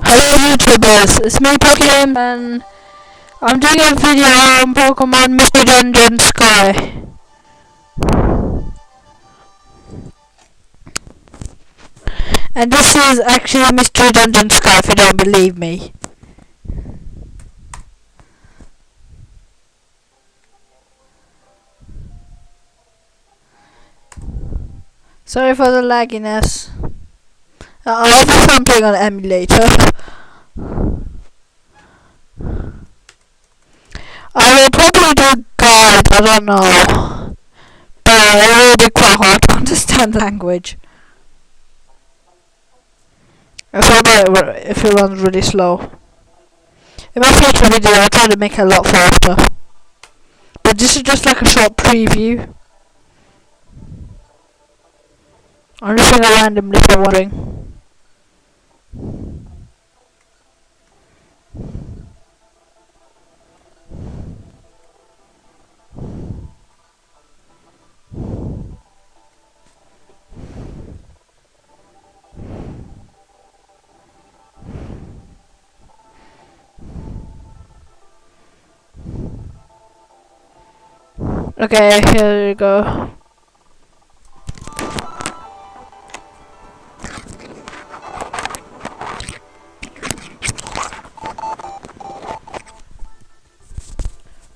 Hello YouTubers, it's me Pokemon and I'm doing a video on Pokemon Mystery Dungeon Sky. And this is actually Mystery Dungeon Sky if you don't believe me. Sorry for the lagginess. Obviously I'm playing on an emulator. I will probably do guide, I don't know. But it will be quite hard to understand language. If it runs really slow. In my future video I'll try to make it a lot faster. But this is just like a short preview. I'm just going to randomly if you're wondering. Okay, here we go.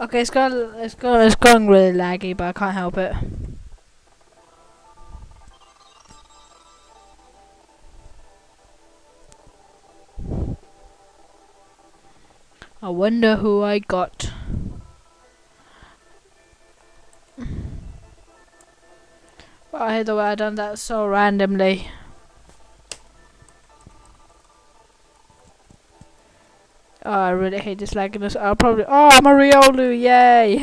Okay, it's going really laggy, but I can't help it. I wonder who I got. Well, I hate the way I done that so randomly. Oh, I really hate this lagginess. I'll probably. Oh, I'm a Riolu, yay!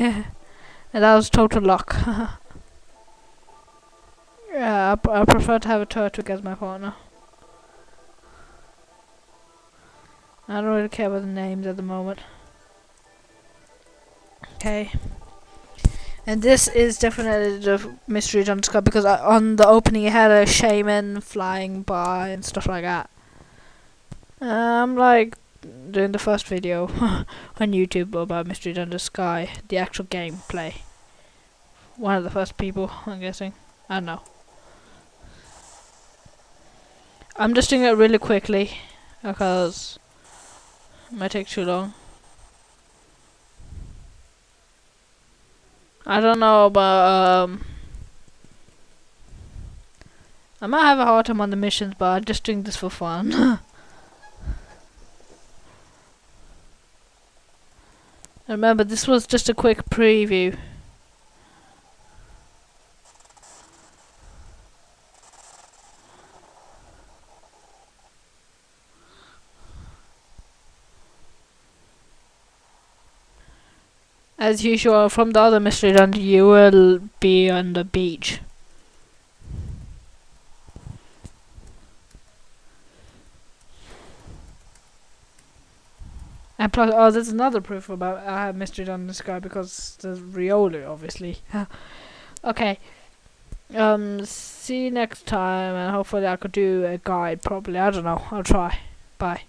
And that was total luck. Yeah, I prefer to have a Turtwig as my partner. I don't really care about the names at the moment. Okay. And this is definitely the Mystery Dungeon Sky because on the opening it had a shaman flying by and stuff like that. I'm like doing the first video on YouTube about Mystery Dungeon Sky, the actual gameplay. One of the first people, I'm guessing. I don't know. I'm just doing it really quickly because it might take too long. I don't know, but I might have a hard time on the missions, but I'm just doing this for fun. Remember, this was just a quick preview. As usual, from the other mystery dungeon, you will be on the beach. And plus, oh, there's another proof about I have Mystery Dungeon Sky because there's Riolu, obviously. Okay. See you next time, and hopefully I could do a guide. Probably, I don't know. I'll try. Bye.